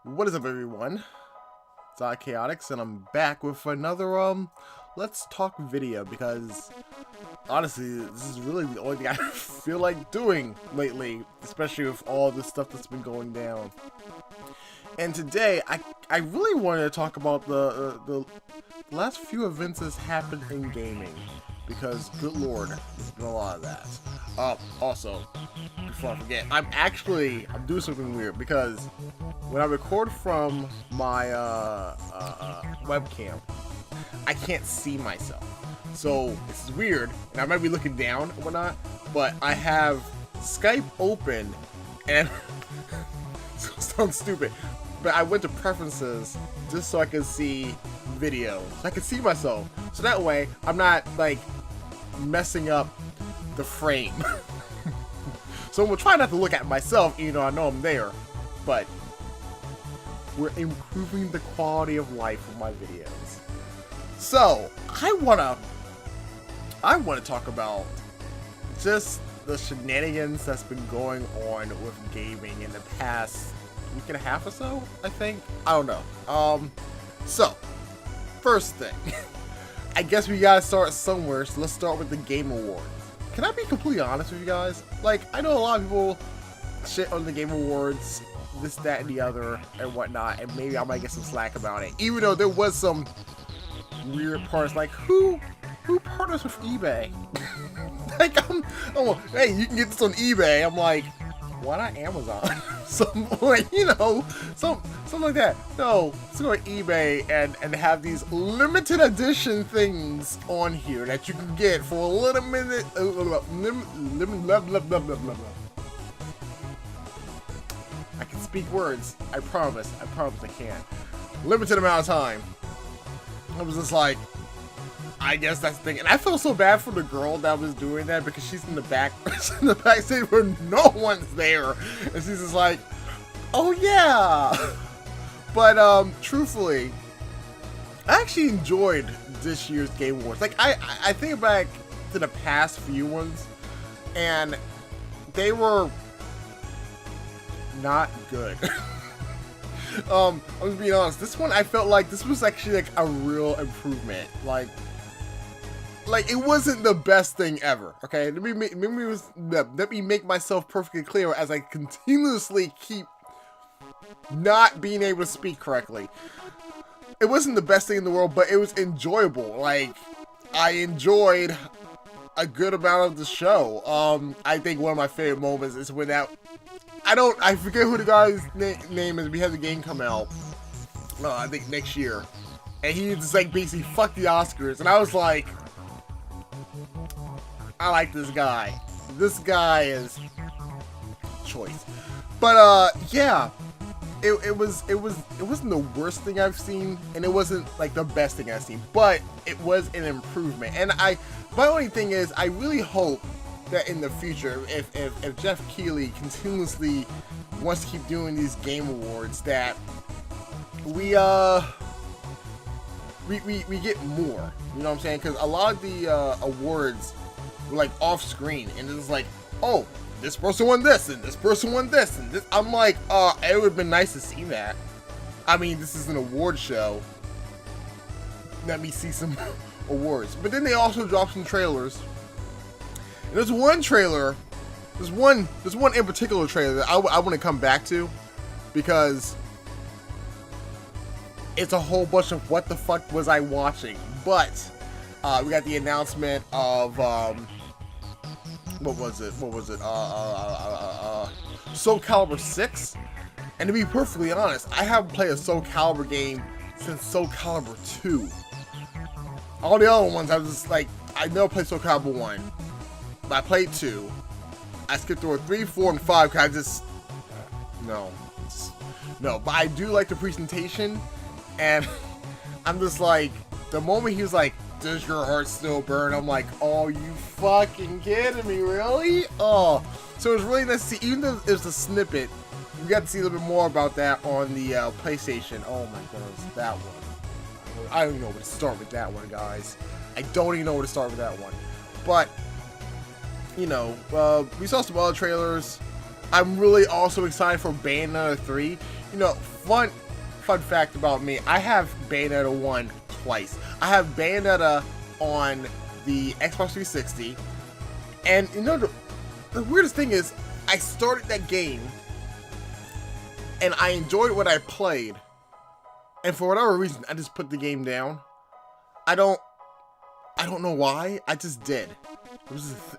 What is up, everyone? It's Chaotix, and I'm back with another Let's Talk video, because honestly, this is really the only thing I feel like doing lately, especially with all the stuff that's been going down. And today, I really wanted to talk about the last few events that's happened in gaming, because good lord, there's been a lot of that. Also, before I forget, I'm doing something weird, because when I record from my webcam, I can't see myself. So this is weird, and I might be looking down and whatnot, but I have Skype open, and it sounds stupid, but I went to preferences just so I could see video, so I could see myself. So that way, I'm not like messing up the frame. So we'll try not to look at myself, even though I know I'm there, but we're improving the quality of life of my videos. So I wanna talk about just the shenanigans that's been going on with gaming in the past week and a half or so, I think. I don't know. So first thing, I guess we gotta start somewhere, so let's start with the Game Awards. Can I be completely honest with you guys? Like, I know a lot of people shit on the Game Awards, this, that, and the other, and whatnot, and maybe I might get some slack about it. Even though there was some weird parts, like, who partners with eBay? Like, hey, you can get this on eBay. I'm like, why not Amazon? Some, like, you know, something like that. No, let's go to eBay and have these limited edition things on here that you can get for a little minute. I can speak words. I promise I can. Limited amount of time. I was just like, I guess that's the thing. And I felt so bad for the girl that was doing that, because she's in the back, in the backstage where no one's there, and she's just like, oh yeah. But truthfully, I actually enjoyed this year's Game Awards. Like, I think back to the past few ones, and they were not good. I'm just being honest. This one, I felt like this was actually like a real improvement. Like it wasn't the best thing ever. Okay, let me make myself perfectly clear as I continuously keep not being able to speak correctly. It wasn't the best thing in the world, but it was enjoyable. Like, I enjoyed a good amount of the show. I think one of my favorite moments is when that, I forget who the guy's name is. We had the game come out, I think next year, and he just like basically fuck the Oscars, and I was like, I like this guy. This guy is choice. But yeah, it wasn't the worst thing I've seen, and it wasn't like the best thing I've seen, but it was an improvement. And my only thing is, I really hope that in the future, if Jeff Keighley continuously wants to keep doing these Game Awards, that we get more. You know what I'm saying? Because a lot of the awards were like off screen, and it's like, oh, this person won this, and this person won this, and this. I'm like, it would have been nice to see that. I mean, this is an award show. Let me see some awards. But then they also dropped some trailers. And there's one trailer, there's one in particular trailer that I want to come back to, because it's a whole bunch of what the fuck was I watching. But we got the announcement of what was it? Soul Calibur 6. And to be perfectly honest, I haven't played a Soul Calibur game since Soul Calibur 2. All the other ones, I was just like, I never played Soul Calibur 1. But I played 2. I skipped over 3, 4, and 5 because I just... No. But I do like the presentation. And I'm just like... The moment he was like, does your heart still burn? I'm like, oh, you fucking kidding me, really? Oh. So it was really nice to see, even though it was a snippet, we got to see a little bit more about that on the PlayStation. Oh my goodness, that one. I don't even know where to start with that one, guys. I don't even know where to start with that one. But, you know, we saw some other trailers. I'm really also excited for Bayonetta 3. You know, fun fact about me, I have Bayonetta 1 twice. I have Bayonetta on the Xbox 360, and you know, the weirdest thing is, I started that game, and I enjoyed what I played, and for whatever reason, I just put the game down. I don't know why, I just did. It was just,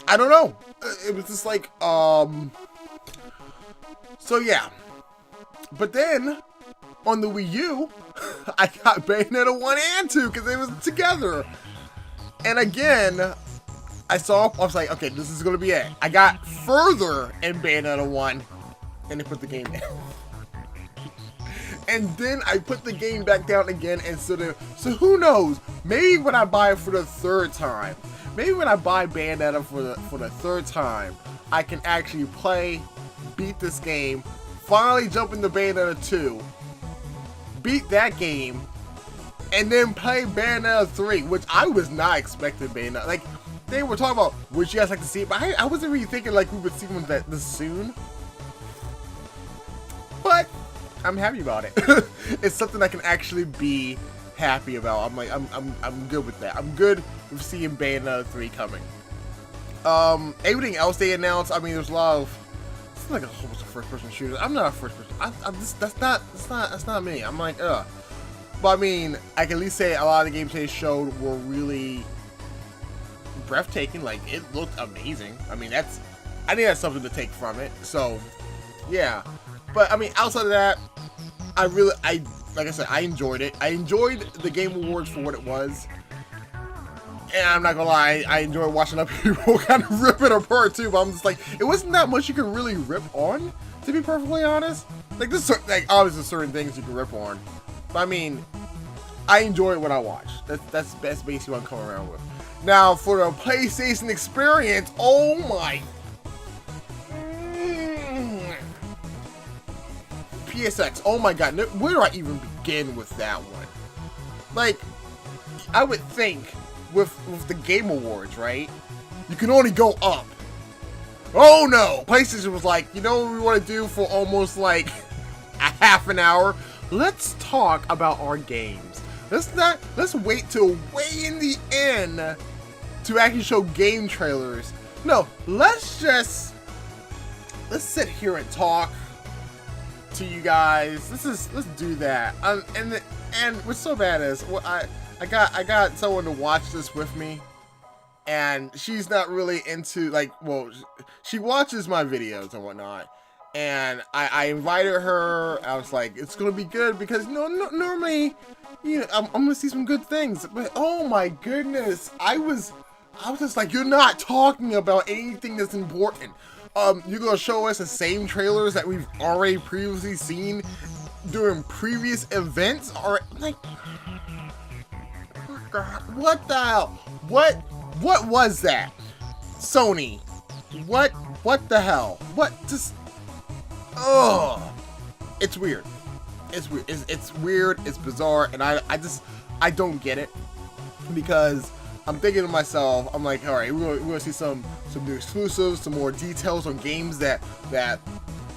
I don't know. It was just like, so yeah. But then, on the Wii U, I got Bayonetta 1 and 2 because they was together. And again, I was like, okay, this is gonna be it. I got further in Bayonetta 1, and they put the game down. And then I put the game back down again, and so who knows? Maybe when I buy it for the third time, maybe when I buy Bayonetta for the third time, I can actually play, beat this game, finally jump into Bayonetta 2, beat that game, and then play Bayonetta 3, which I was not expecting Bayonetta. Like, they were talking about, would you guys like to see it? But I wasn't really thinking like we would see one this soon. But I'm happy about it. It's something I can actually be happy about. I'm like, I'm good with that. I'm good with seeing Bayonetta 3 coming. Everything else they announced, I mean, there's a lot of, it's like a whole bunch of first-person shooters. I'm not a first-person. That's not me. I'm like, ugh. But I mean, I can at least say a lot of the games they showed were really breathtaking. Like, it looked amazing. I mean, I think that's something to take from it. So, yeah. But I mean, outside of that, like I said, I enjoyed it. I enjoyed the Game Awards for what it was. And I'm not gonna lie, I enjoyed watching other people kind of rip it apart too. But I'm just like, it wasn't that much you could really rip on, to be perfectly honest. Like, this, like, obviously certain things you can rip on. But I mean, I enjoyed what I watched. That's basically what I'm coming around with. Now, for the PlayStation experience, oh my. PSX, oh my god, where do I even begin with that one? Like, I would think with the Game Awards, right? You can only go up. Oh no! PlayStation was like, you know what we want to do for almost like a half an hour? Let's talk about our games. Let's wait till way in the end to actually show game trailers. No, let's sit here and talk to you guys. Let's do that. And what's so bad is, well, I got someone to watch this with me, and she's not really into, like, well, she watches my videos and whatnot, and I invited her. I was like, it's gonna be good because normally, you know, I'm gonna see some good things, but oh my goodness, I was just like, you're not talking about anything that's important. You're gonna show us the same trailers that we've already previously seen during previous events, or like, what the hell? What was that? Sony, what the hell? What just? Oh, it's weird. It's weird. It's weird. It's bizarre, and I don't get it, because I'm thinking to myself, I'm like, all right, we're gonna see some new exclusives, some more details on games that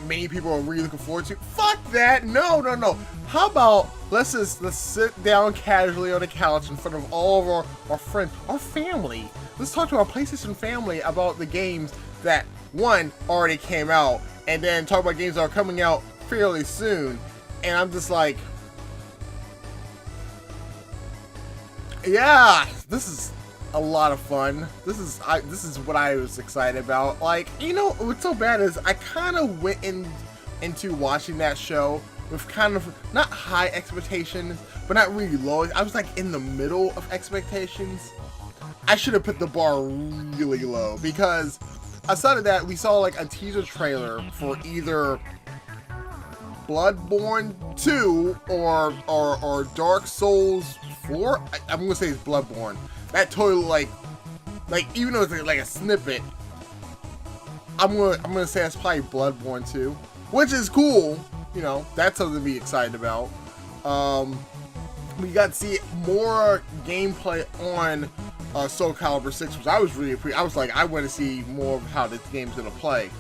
many people are really looking forward to. Fuck that! No. How about let's sit down casually on the couch in front of all of our friends, our family. Let's talk to our PlayStation family about the games that, one, already came out, and then talk about games that are coming out fairly soon. And I'm just like, yeah, this is a lot of fun. This is what I was excited about. Like, you know, what's so bad is I kind of went into watching that show with kind of not high expectations, but not really low. I was like in the middle of expectations. I should have put the bar really low, because aside of that, we saw like a teaser trailer for either Bloodborne 2 or Dark Souls 4. I'm gonna say it's Bloodborne. That totally like even though it's like a snippet, I'm gonna say that's probably Bloodborne 2, which is cool. You know, that's something to be excited about. We got to see more gameplay on Soul Calibur 6, which I was really I was like, I want to see more of how this game's gonna play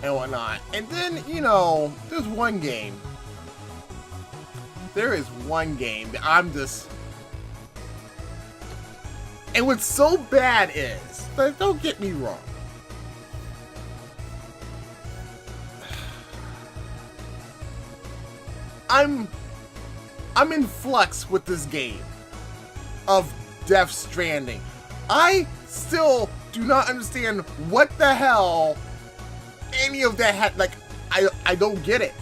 and whatnot. And then, you know, there's one game. There is one game that I'm just... And what's so bad is, like, don't get me wrong, I'm in flux with this game of Death Stranding. I still do not understand what the hell any of that had. Like, I don't get it.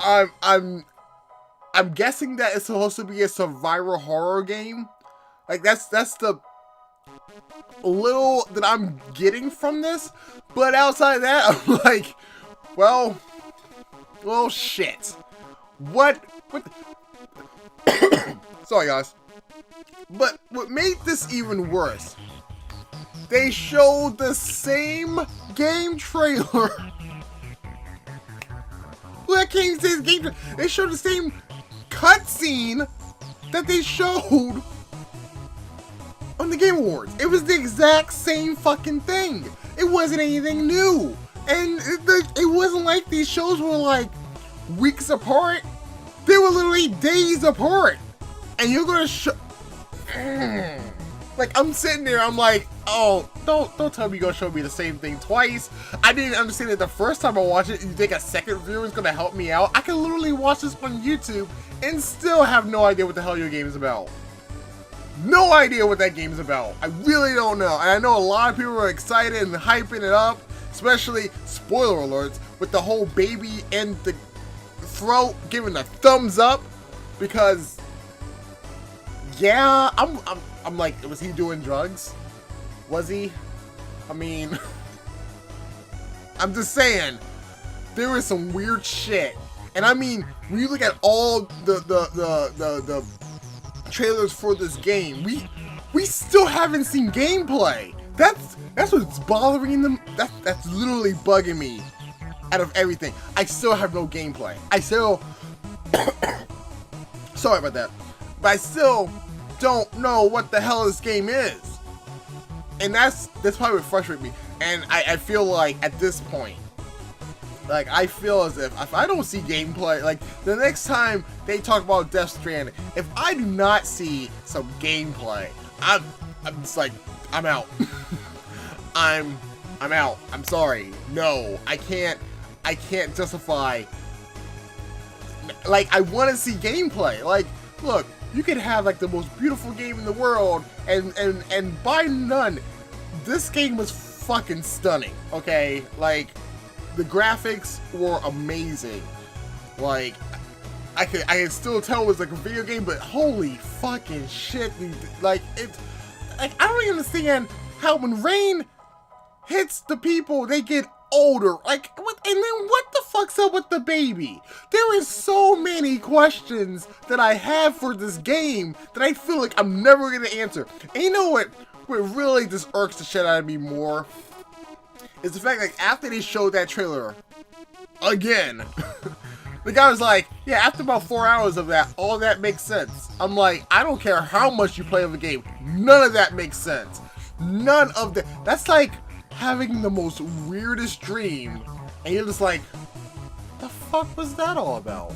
I'm guessing that it's supposed to be a survival horror game. Like, that's the little that I'm getting from this. But outside of that, I'm like, well, shit. What? Sorry, guys. But what made this even worse, they showed the same game trailer. That game says game trailer. They showed the same cutscene that they showed on the Game Awards. It was the exact same fucking thing. It wasn't anything new. And it wasn't like these shows were like weeks apart. They were literally days apart. And you're gonna show... Like, I'm sitting there, I'm like, oh, don't tell me you're gonna show me the same thing twice. I didn't understand it the first time I watched it. You think a second viewer is gonna help me out? I can literally watch this on YouTube and still have no idea what the hell your game is about. No idea what that game is about. I really don't know. And I know a lot of people are excited and hyping it up, especially, spoiler alerts, with the whole baby and the throat giving a thumbs up, because yeah, I'm like, was he doing drugs? Was he? I mean, I'm just saying, there was some weird shit. And I mean, when you look at all the trailers for this game, we still haven't seen gameplay. That's what's bothering them. That's literally bugging me. Out of everything, I still have no gameplay. I still sorry about that, but I still don't know what the hell this game is, and that's probably what frustrates me. And I feel like at this point, like, I feel as if I don't see gameplay, like, the next time they talk about Death Stranding, if I do not see some gameplay, I'm just like, I'm out. I'm out. I'm sorry. No, I can't justify. Like, I want to see gameplay. Like, look, you could have like the most beautiful game in the world, and by none, this game was fucking stunning. Okay, like, the graphics were amazing. Like, I can still tell it was like a video game, but holy fucking shit, like, like, I don't even understand how when rain hits the people, they get older. Like, what? And then what the fuck's up with the baby? There is so many questions that I have for this game that I feel like I'm never gonna answer. And you know what really just irks the shit out of me more is the fact that after they showed that trailer again, the guy was like, yeah, after about 4 hours of that, all that makes sense. I'm like, I don't care how much you play of the game, none of that makes sense. None of that. That's like having the most weirdest dream, and you're just like, the fuck was that all about?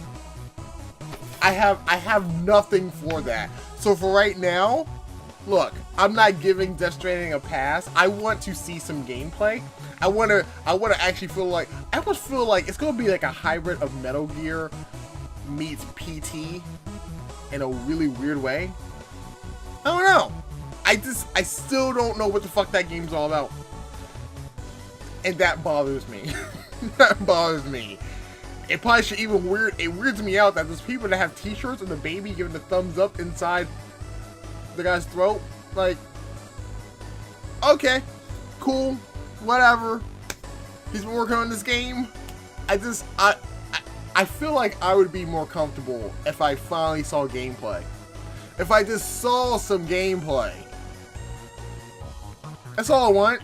I have nothing for that. So for right now, look, I'm not giving Death Stranding a pass. I want to see some gameplay. I wanna actually feel like, I almost feel like it's gonna be like a hybrid of Metal Gear meets PT in a really weird way. I don't know. I still don't know what the fuck that game's all about. And that bothers me. That bothers me. It probably should even it weirds me out that there's people that have t-shirts and the baby giving the thumbs up inside the guy's throat. Like, okay, cool, whatever. He's been working on this game. I feel like I would be more comfortable if I finally saw gameplay. If I just saw some gameplay. That's all I want.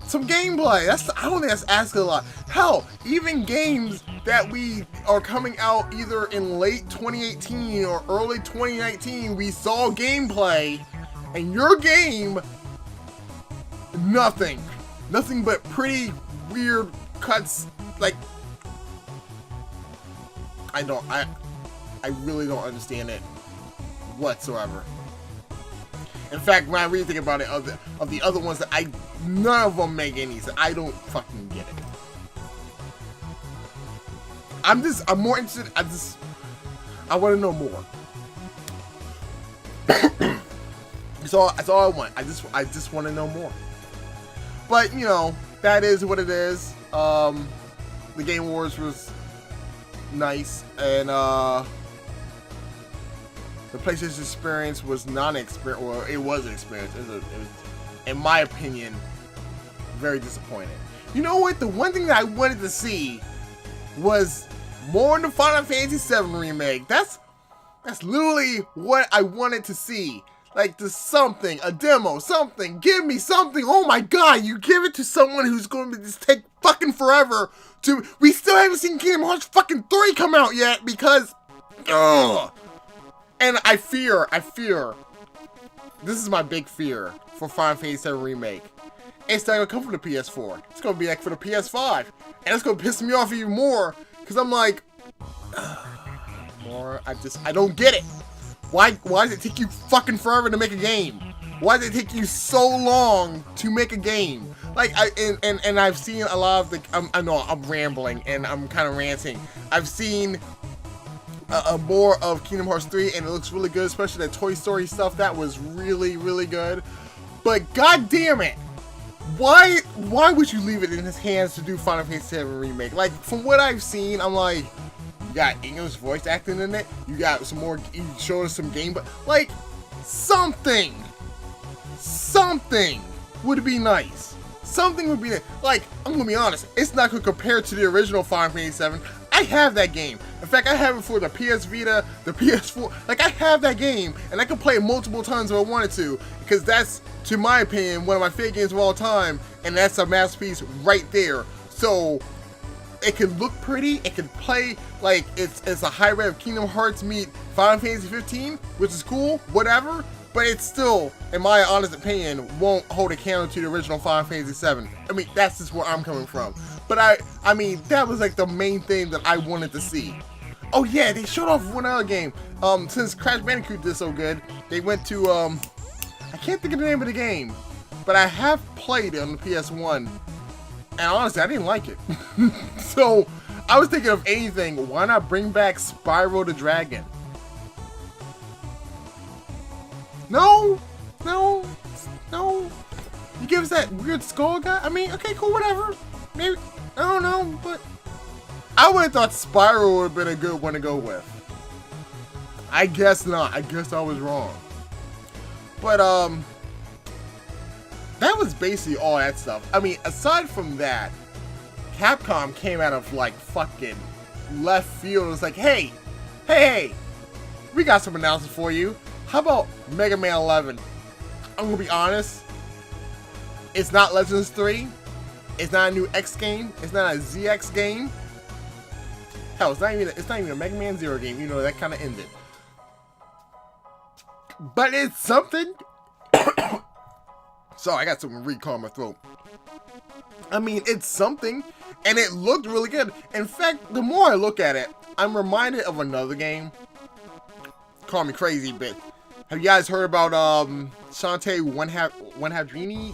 Some gameplay. I don't think that's asking a lot. Hell, even games that we are coming out either in late 2018 or early 2019, we saw gameplay, and your game nothing but pretty weird cuts. Like, I really don't understand it whatsoever. In fact, when I really think about it, of the other ones that none of them make any sense. I don't fucking get it. I'm more interested. I want to know more. That's all I want. I just want to know more. But you know, that is what it is. The Game Awards was nice, and the PlayStation experience was not an experience. Well, it was an experience. It was, in my opinion, very disappointing. You know what? The one thing that I wanted to see was more in the Final Fantasy VII remake. That's literally what I wanted to see. Like, something, a demo, something. Give me something. Oh my god, you give it to someone who's going to just take fucking forever to. We still haven't seen Kingdom Hearts fucking 3 come out yet because. Ugh. And I fear. This is my big fear for Final Fantasy VII Remake. It's not gonna come from the PS4. It's gonna be like for the PS5. And it's gonna piss me off even more. Because I'm like. I don't get it. Why does it take you fucking forever to make a game? Why does it take you so long to make a game? Like, and I've seen a lot of the. I know I'm rambling and I'm kind of ranting. I've seen more of Kingdom Hearts 3 and it looks really good, especially the Toy Story stuff. That was really, really good. But god damn it, why would you leave it in his hands to do Final Fantasy VII Remake? Like, from what I've seen, I'm like, you got English voice acting in it. You got some more. You showed us some game, but like something would be nice. Something would be nice. Like, I'm gonna be honest, it's not gonna compare to the original Final Fantasy VII. I have that game. In fact, I have it for the PS Vita, the PS4. Like, I have that game, and I can play it multiple times if I wanted to, because that's, to my opinion, one of my favorite games of all time, and that's a masterpiece right there. So it can look pretty, it can play like it's a hybrid of Kingdom Hearts meet Final Fantasy 15, which is cool, whatever, but it's still, in my honest opinion, won't hold a candle to the original Final Fantasy 7. I mean, that's just where I'm coming from. But I mean, that was like the main thing that I wanted to see. Oh yeah, they showed off one other game. Since Crash Bandicoot did so good, they went to, I can't think of the name of the game, but I have played it on the PS1. And honestly, I didn't like it. So, I was thinking of anything. Why not bring back Spyro the Dragon? No. You give us that weird skull guy? I mean, okay, cool, whatever. Maybe, I don't know, but I would have thought Spyro would have been a good one to go with. I guess not. I guess I was wrong. But, that was basically all that stuff. I mean, aside from that, Capcom came out of like fucking left field. It's like, hey, we got some announcements for you. How about Mega Man 11? I'm gonna be honest. It's not Legends 3. It's not a new X game. It's not a ZX game. Hell, it's not even a Mega Man 0 game. You know, that kind of ended. But it's something. Sorry, I got something really caught in my throat. I mean, it's something, and it looked really good. In fact, the more I look at it, I'm reminded of another game. Call me crazy, but have you guys heard about Shantae One Half Genie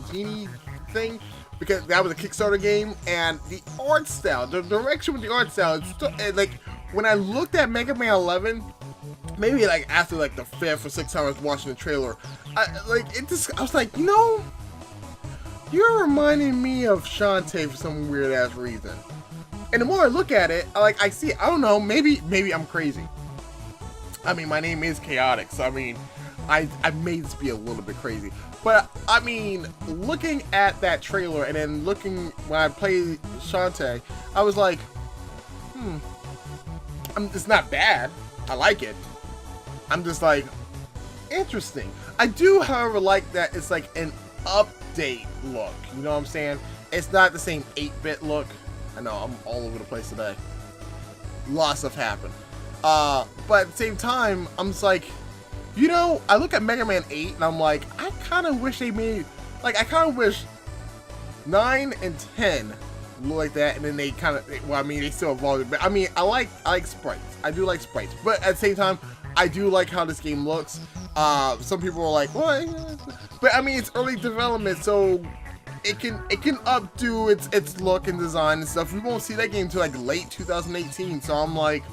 thing? Because that was a Kickstarter game, and the art style, the direction with the art style, it's still, like, when I looked at Mega Man 11, maybe like after like the 5th or 6th time I was watching the trailer, I was like, you know, you're reminding me of Shantae for some weird ass reason. And the more I look at it, I see, I don't know, maybe I'm crazy. I mean, my name is Chaotic, so I mean, I may just be a little bit crazy. But I mean, looking at that trailer and then looking when I played Shantae, I was like, it's not bad. I like it. I'm just like, interesting. I do, however, like that it's like an update look. You know what I'm saying? It's not the same 8-bit look. I know, I'm all over the place today. Lots of happened. But at the same time, I'm just like, you know, I look at Mega Man 8 and I'm like, I kind of wish they made, like, I kind of wish 9 and 10 look like that, and then they kind of, well, I mean, they still evolved it, but I mean, I like sprites. I do like sprites, but at the same time, I do like how this game looks. Some people are like, well, but I mean, it's early development, so it can updo its look and design and stuff. We won't see that game until like late 2018. So I'm like,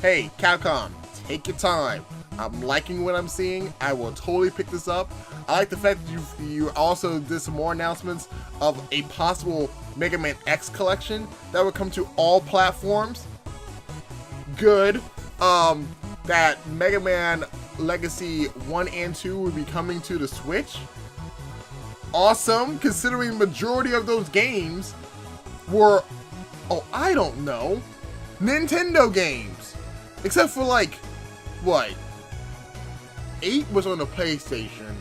hey, Capcom, take your time. I'm liking what I'm seeing. I will totally pick this up. I like the fact that you also did some more announcements of a possible Mega Man X collection that would come to all platforms. Good. That Mega Man Legacy 1 and 2 would be coming to the Switch. Awesome, considering the majority of those games were, oh, I don't know, Nintendo games. Except for like, what? 8 was on the PlayStation.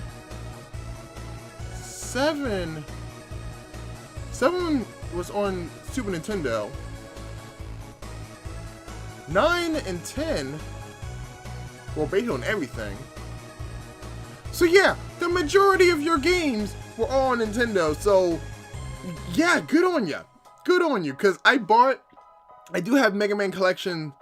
7 was on Super Nintendo. 9 and 10 were based on everything. So yeah, the majority of your games were all on Nintendo. So yeah, good on ya. Good on you. Because I do have Mega Man Collection.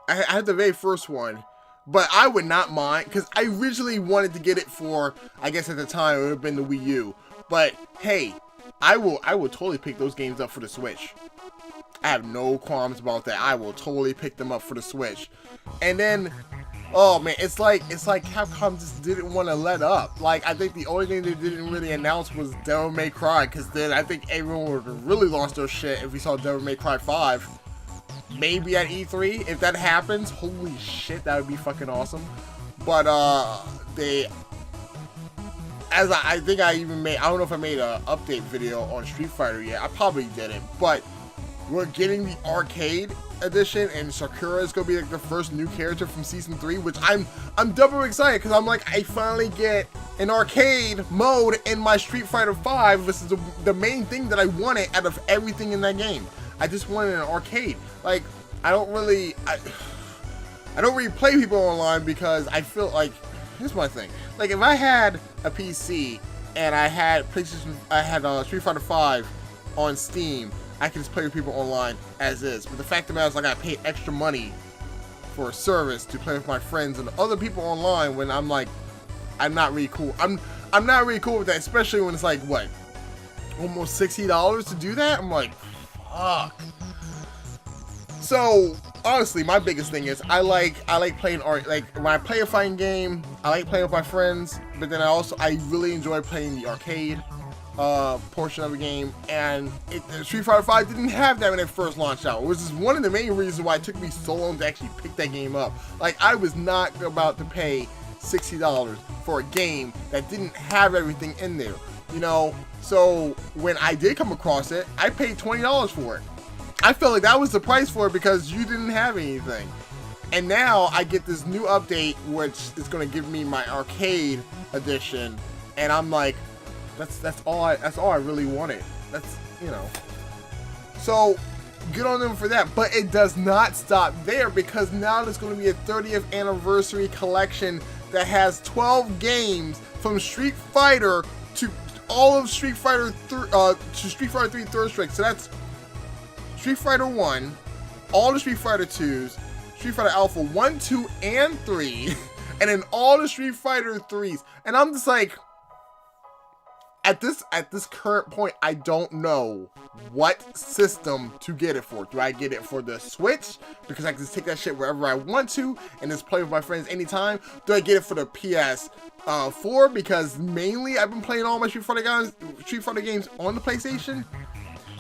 I had the very first one. But I would not mind, because I originally wanted to get it for, I guess at the time it would have been the Wii U. But hey, I will totally pick those games up for the Switch. I have no qualms about that. I will totally pick them up for the Switch. And then, oh man, it's like Capcom just didn't want to let up. Like, I think the only thing they didn't really announce was Devil May Cry, because then I think everyone would have really lost their shit if we saw Devil May Cry 5. Maybe at E3, if that happens, holy shit, that would be fucking awesome. But I think I even made, I don't know if I made an update video on Street Fighter yet. I probably didn't, but we're getting the arcade edition, and Sakura is gonna be like the first new character from season 3, which I'm double excited, because I'm like, I finally get an arcade mode in my Street Fighter 5. This is the main thing that I wanted out of everything in that game. I just wanted an arcade. Like, I don't really play people online, because I feel like, here's my thing. Like, if I had a PC and I had Street Fighter 5 on Steam, I can just play with people online as is. But the fact of the matter is, like, I paid extra money for a service to play with my friends and other people online, when I'm like, I'm not really cool. I'm not really cool with that, especially when it's like, what, almost $60 to do that? I'm like, fuck. So honestly, my biggest thing is I like playing like when I play a fighting game, I like playing with my friends, but then I really enjoy playing the arcade portion of the game, and Street Fighter 5 didn't have that when it first launched out, which is one of the main reasons why it took me so long to actually pick that game up. Like, I was not about to pay $60 for a game that didn't have everything in there, you know. So when I did come across it, I paid $20 for it. I felt like that was the price for it because you didn't have anything. And now I get this new update, which is going to give me my arcade edition, and I'm like, that's all I really wanted. That's, you know. So good on them for that, but it does not stop there, because now there's going to be a 30th anniversary collection that has 12 games from Street Fighter to all of Street Fighter 3 Third Strike. So that's Street Fighter 1, all the Street Fighter 2s, Street Fighter Alpha 1, 2, and 3, and then all the Street Fighter 3s. And I'm just like, at this current point, I don't know what system to get it for. Do I get it for the Switch, because I can just take that shit wherever I want to and just play with my friends anytime? Do I get it for the PS4, because mainly I've been playing all my Street Fighter games on the PlayStation?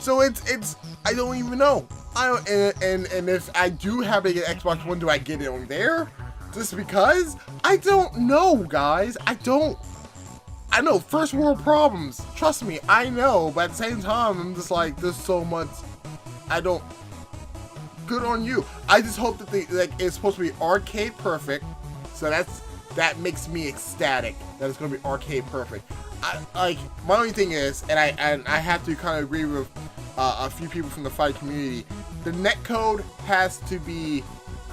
So it's I don't even know. And if I do have to get Xbox One, do I get it on there? Just because? I don't know, guys. I know, first world problems. Trust me, I know. But at the same time, I'm just like, there's so much. Good on you. I just hope that it's supposed to be arcade perfect. So that makes me ecstatic that it's gonna be arcade perfect. My only thing is, and I have to kind of agree with a few people from the fight community, the netcode has to be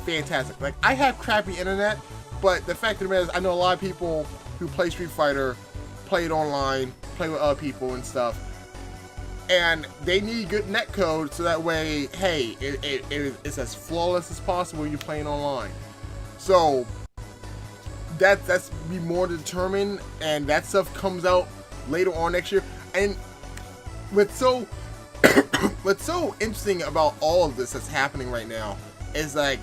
fantastic. Like, I have crappy internet, but the fact of the matter is, I know a lot of people who play Street Fighter, play it online, play with other people and stuff. and they need good netcode so that way, hey, it's as flawless as possible when you're playing online. So that's be more determined, and that stuff comes out later on next year. And what's so interesting about all of this that's happening right now is, like,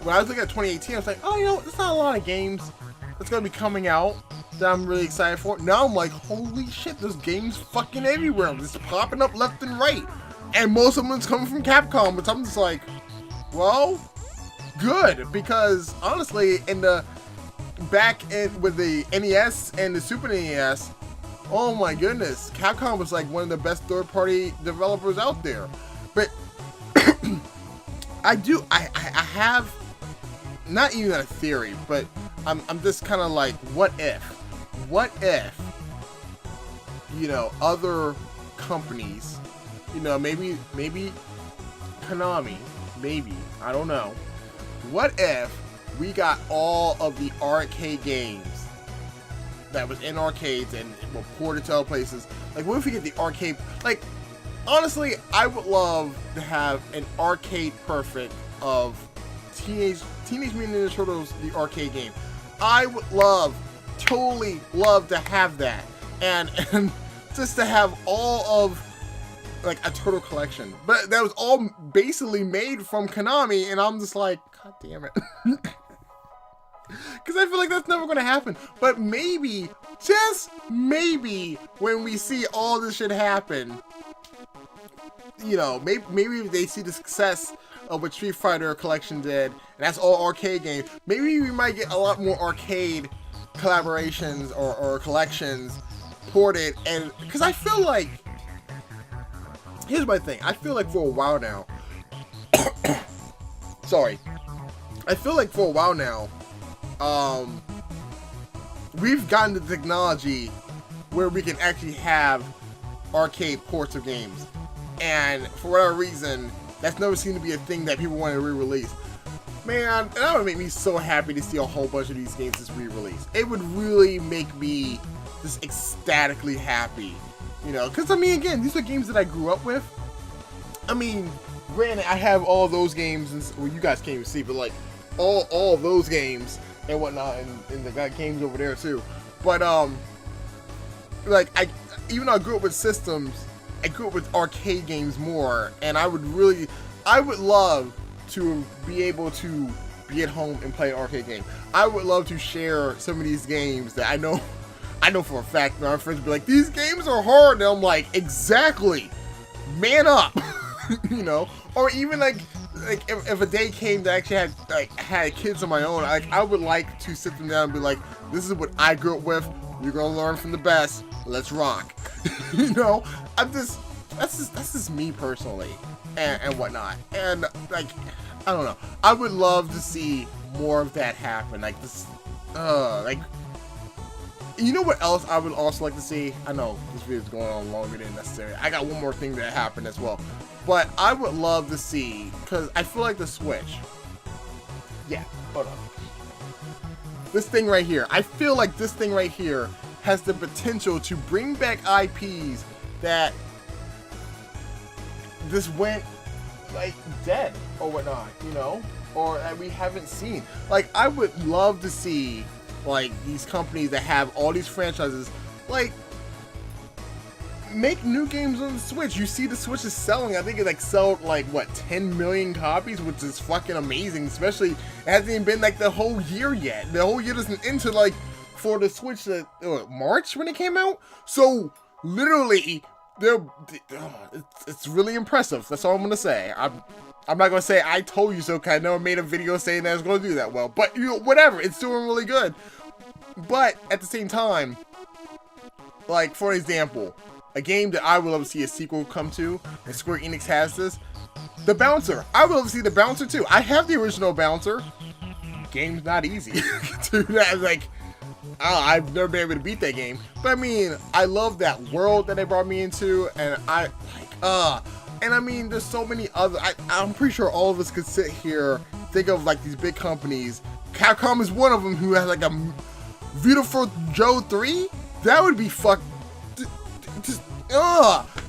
when I was looking at 2018, I was like, oh, you know, there's not a lot of games that's gonna be coming out that I'm really excited for. Now I'm like, holy shit, there's games fucking everywhere. I'm just popping up left and right, and most of them is coming from Capcom. But I'm just like, well, good, because honestly, back with the NES and the Super NES, oh my goodness, Capcom was like one of the best third-party developers out there. But I have not even a theory, but I'm just kind of like, what if, you know, other companies, you know, maybe Konami, maybe, I don't know, what if we got all of the arcade games that was in arcades and were ported to other places? Like, what if we get the arcade, like, honestly, I would love to have an arcade perfect of Teenage Mutant Ninja Turtles, the arcade game. I would totally love to have that, and just to have all of, like, a turtle collection. But that was all basically made from Konami, and I'm just like, god damn it. Because I feel like that's never going to happen. But maybe, just maybe, when we see all this shit happen, you know, maybe if they see the success of what Street Fighter collection did, and that's all arcade games, maybe we might get a lot more arcade collaborations or collections ported. And because I feel like, here's my thing, I feel like for a while now, sorry, I feel like for a while now, we've gotten the technology where we can actually have arcade ports of games, and for whatever reason, that's never seemed to be a thing that people want to re-release. Man, and that would make me so happy to see a whole bunch of these games just re-released. It would really make me just ecstatically happy, you know, because I mean, again, these are games that I grew up with. I mean, granted, I have all of those games, and, well, you guys can't even see, but like all of those games and whatnot, and they got games over there too. But like, even though I grew up with systems, I grew up with arcade games more, and I would love to be able to be at home and play an arcade game. I would love to share some of these games that I know for a fact my friends would be like, these games are hard, and I'm like, exactly, man up. You know, or even like if a day came that I actually had kids of my own, I would like to sit them down and be like, this is what I grew up with, you're gonna learn from the best, let's rock. You know, that's just me personally, and whatnot. And like, I don't know, I would love to see more of that happen. Like this, like, you know what else I would also like to see? I know this video is going on longer than necessary. I got one more thing that happened as well, but I would love to see, because I feel like the Switch. Yeah, hold on. This thing right here. I feel like this thing right here has the potential to bring back IPs that just went like dead or whatnot, you know, or that we haven't seen. Like, I would love to see like these companies that have all these franchises, like, make new games on the Switch. You see the Switch is selling, I think it like sold like what, 10 million copies, which is fucking amazing, especially it hasn't even been like the whole year yet. The whole year doesn't enter like for the Switch March when it came out. So literally it's really impressive. That's all I'm gonna say. I'm not gonna say I told you so, 'cause I never made a video saying that it's gonna do that well, but you know, whatever, it's doing really good. But at the same time, like, for example, a game that I would love to see a sequel come to, and Square Enix has this, The Bouncer. I would love to see The Bouncer too. I have the original Bouncer. Game's not easy. Dude, like, I've never been able to beat that game. But I mean, I love that world that they brought me into, and and I mean, there's so many other, I'm pretty sure all of us could sit here, think of like these big companies. Capcom is one of them, who has like a Beautiful Joe 3? That would be just,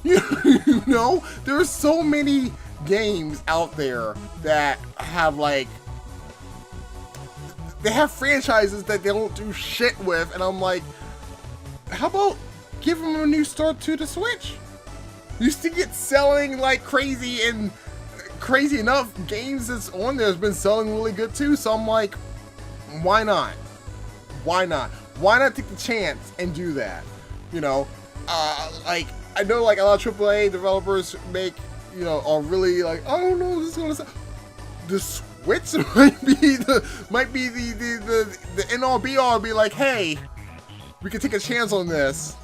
You know, there's so many games out there that have like, they have franchises that they don't do shit with, and I'm like, how about give them a new start to the Switch? Used to get selling like crazy, and crazy enough, games that's on there has been selling really good too. So I'm like, why not? Why not? Why not take the chance and do that? You know, like I know like a lot of AAA developers make, you know, are really like, I don't know, this is gonna sell. The Switch might be the end all be all. Be like, hey, we can take a chance on this.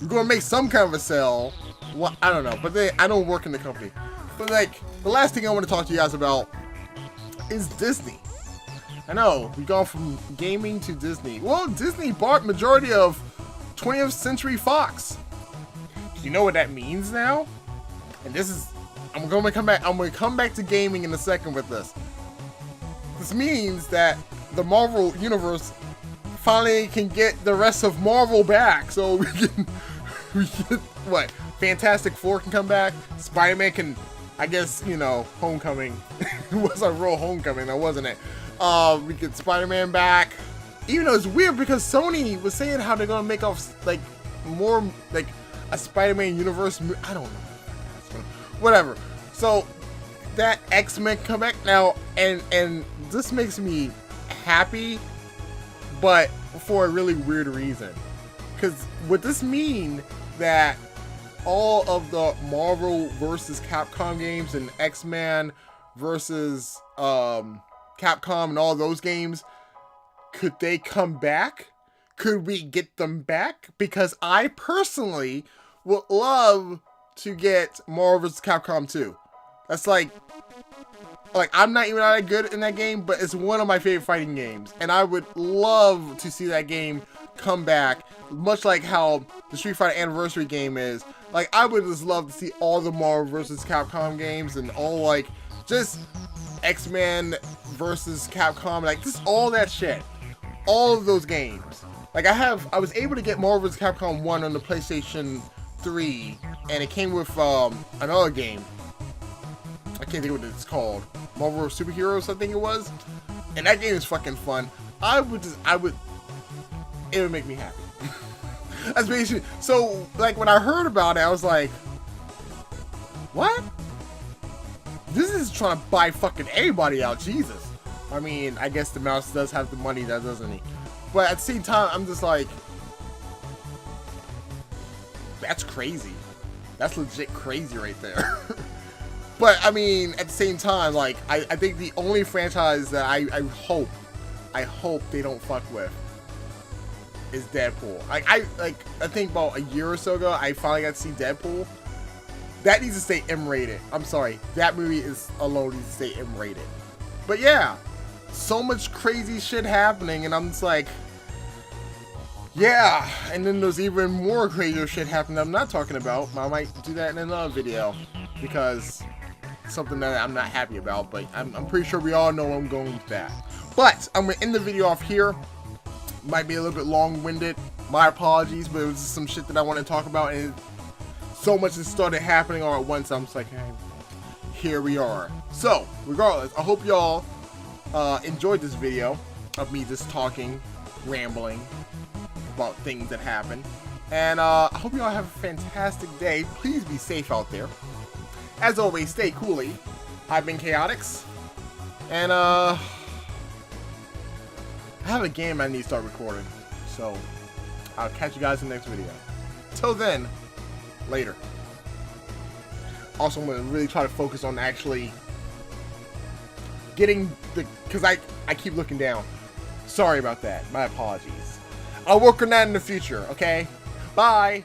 We're gonna make some kind of a sell. Well, I don't know, but I don't work in the company. But like, the last thing I want to talk to you guys about is Disney. I know, we've gone from gaming to Disney. Well, Disney bought majority of 20th Century Fox. Do you know what that means now? And this is, I'm gonna come back to gaming in a second with this. This means that the Marvel Universe finally can get the rest of Marvel back. So we can what? Fantastic Four can come back. Spider-Man can, I guess, you know, Homecoming. It was a real Homecoming, though, wasn't it? We get Spider-Man back. Even though it's weird because Sony was saying how they're gonna make off like more like a Spider-Man universe. I don't know. Whatever. So that X-Men come back now, and this makes me happy, but for a really weird reason. Because would this mean that all of the Marvel versus Capcom games and X-Men versus Capcom and all those games, could they come back? Could we get them back? Because I personally would love to get Marvel vs. Capcom 2. That's like I'm not even that good in that game, but it's one of my favorite fighting games, and I would love to see that game come back, much like how the Street Fighter Anniversary game is. Like, I would just love to see all the Marvel vs. Capcom games and all, like, just X-Men versus Capcom, like, just all that shit. All of those games. Like, I was able to get Marvel vs. Capcom 1 on the PlayStation 3, and it came with another game. I can't think of what it's called. Marvel Superheroes, I think it was. And that game is fucking fun. It would make me happy. That's basically, so, like, when I heard about it, I was like, what? This is trying to buy fucking everybody out, Jesus. I mean, I guess the mouse does have the money, doesn't he? But at the same time, I'm just like, that's crazy. That's legit crazy right there. But, I mean, at the same time, like, I think the only franchise that I hope they don't fuck with is Deadpool. I think about a year or so ago, I finally got to see Deadpool. That needs to stay M-rated. I'm sorry. That movie alone needs to stay M-rated. But yeah, so much crazy shit happening, and I'm just like, yeah. And then there's even more crazier shit happening that I'm not talking about. I might do that in another video, because something that I'm not happy about, but I'm pretty sure we all know I'm going with that. But I'm going to end the video off here. Might be a little bit long-winded. My apologies, but it was just some shit that I want to talk about, and so much has started happening all at once. I'm just like, hey, here we are. So, regardless, I hope y'all enjoyed this video of me just talking, rambling about things that happen. And I hope y'all have a fantastic day. Please be safe out there. As always, stay coolly. I've been Chaotix, and I have a game I need to start recording, so I'll catch you guys in the next video. Till then, later. Also, I'm going to really try to focus on actually getting because I keep looking down. Sorry about that. My apologies. I'll work on that in the future, okay? Bye!